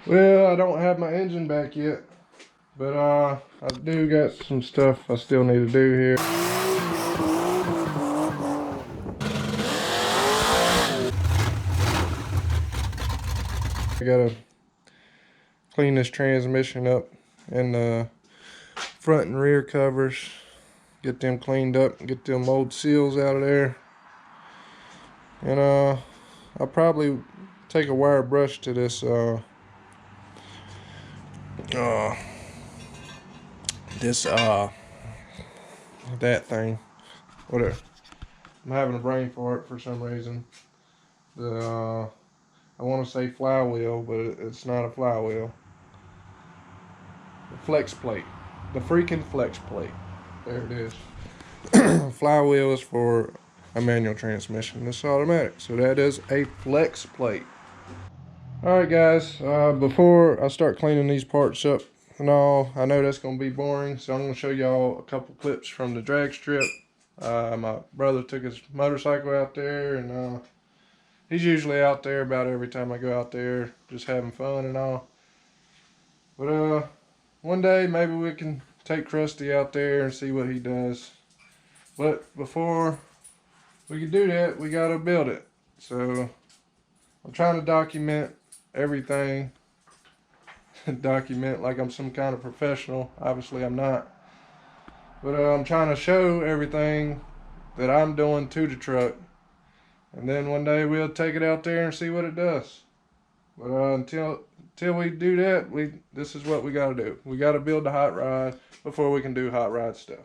Well, I don't have my engine back yet, but I do got some stuff I still need to do here. I gotta clean this transmission up and the front and rear covers, get them cleaned up, get them old seals out of there. And I'll probably take a wire brush to this that thing, whatever. I'm having a brain fart for some reason. I want to say flywheel, but it's not a flywheel. The flex plate, the freaking flex plate. There it is. Flywheel is for a manual transmission. This is automatic, so that is a flex plate. All right, guys. Before I start cleaning these parts up and all, I know that's gonna be boring, so I'm gonna show y'all a couple clips from the drag strip. My brother took his motorcycle out there, and he's usually out there about every time I go out there, just having fun and all. But one day maybe we can take Krusty out there and see what he does. But before we can do that, we gotta build it. So I'm trying to document everything. Document like I'm some kind of professional. Obviously I'm not. But I'm trying to show everything that I'm doing to the truck. And then one day we'll take it out there and see what it does. But until we do that, this is what we gotta do. We gotta build the hot rod before we can do hot rod stuff.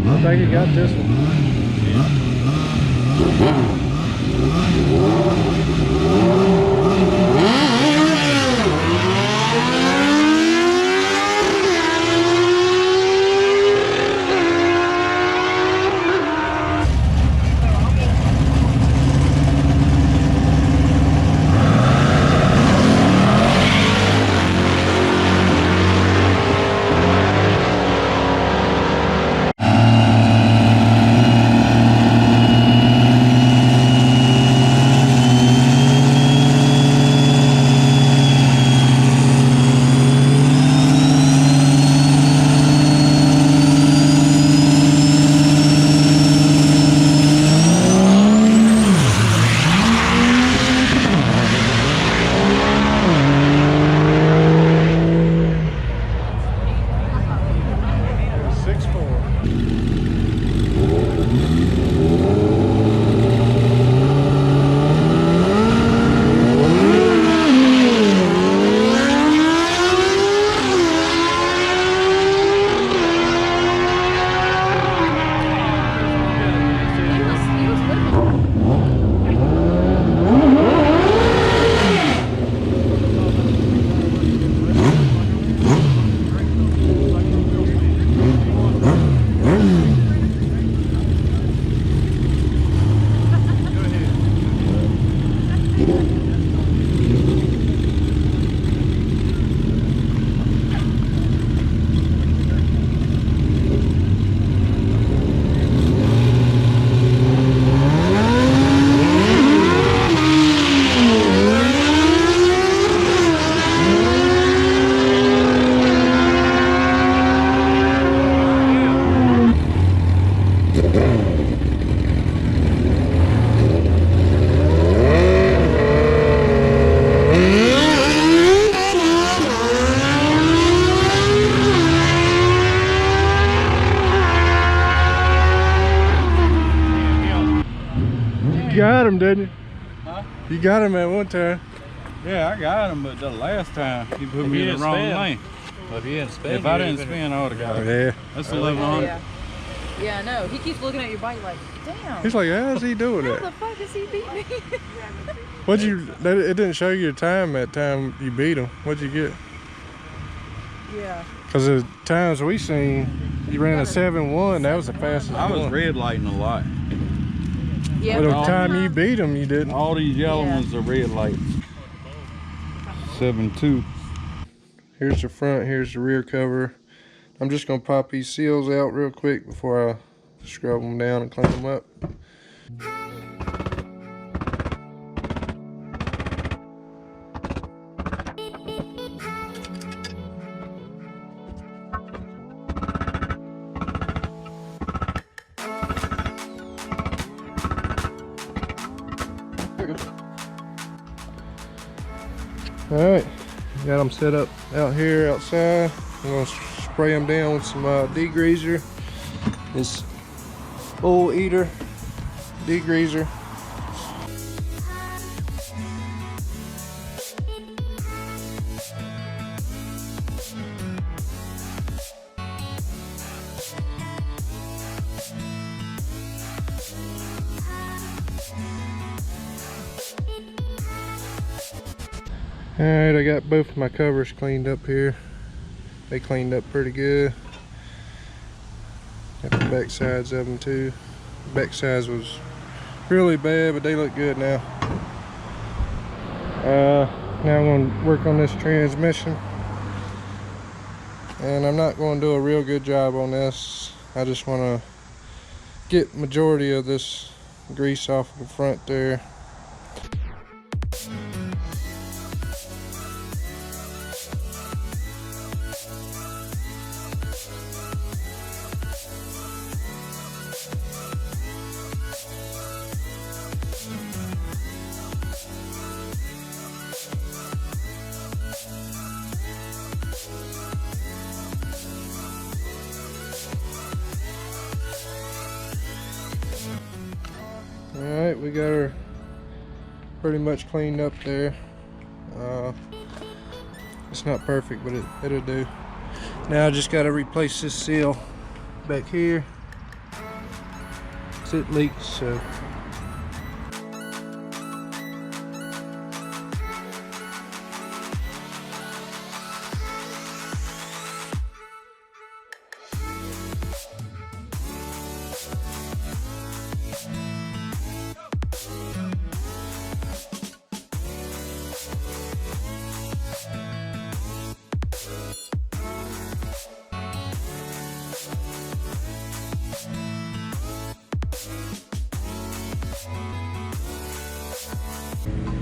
I think you got this one. You got him, didn't you? Huh? You got him at one time. Yeah, I got him, but the last time he put me in the wrong lane. Well, if you didn't spin, If I didn't spin, I would have got it. Yeah. That's 1100. Yeah. Yeah, I know. He keeps looking at your bike like, damn. He's like, how's he doing How that? the fuck does he beat me? It didn't show you your time that time you beat him. What'd you get? Yeah. Because the times we seen, you ran a 7.1. That was the fastest I was one. red lighting a lot. Yeah. But the but time you sometimes- beat him, you didn't. All these yellow Yeah. ones are red lights. 7.2. Here's the front, here's the rear cover. I'm just gonna pop these seals out real quick before I scrub them down and clean them up. Alright, got them set up out here outside. I'm going to spray them down with some degreaser. This oil eater degreaser. Alright, I got both of my covers cleaned up here. They cleaned up pretty good. Got the back sides of them too. The back sides was really bad, but they look good now. Now I'm going to work on this transmission. And I'm not going to do a real good job on this. I just want to get majority of this grease off of the front there. Alright, we got her pretty much cleaned up there. It's not perfect, but it'll do. Now I just got to replace this seal back here. 'Cause it leaks, so.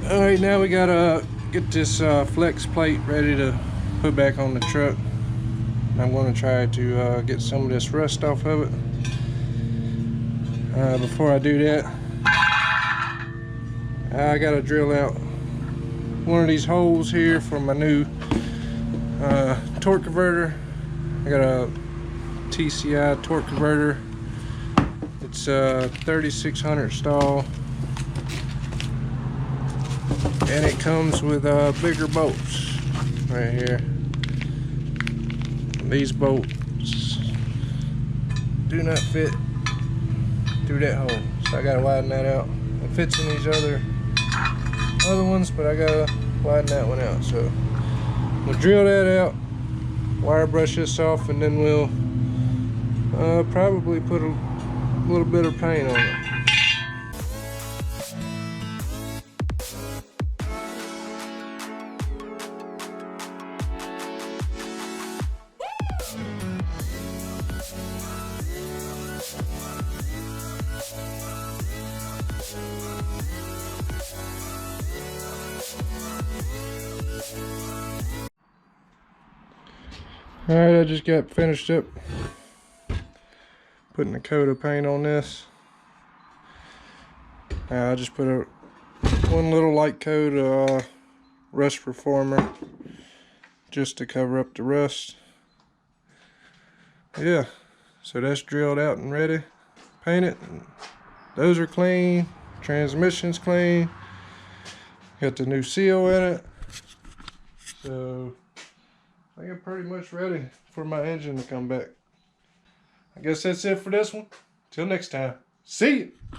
Alright, now we gotta get this flex plate ready to put back on the truck. I'm going to try to get some of this rust off of it. Before I do that, I gotta drill out one of these holes here for my new torque converter. I got a TCI torque converter. It's 3600 stall. And it comes with bigger bolts right here. These bolts do not fit through that hole, so I gotta widen that out. It fits in these other ones, but I gotta widen that one out. So we'll drill that out, wire brush this off, and then we'll probably put a little bit of paint on it. Alright, I just got finished up Putting a coat of paint on this. I just put one little light coat of rust reformer just to cover up the rust. Yeah, so that's drilled out and ready. Painted. Those are clean. Transmission's clean. Got the new seal in it. So I think I'm pretty much ready for my engine to come back. I guess that's it for this one. Till next time. See you.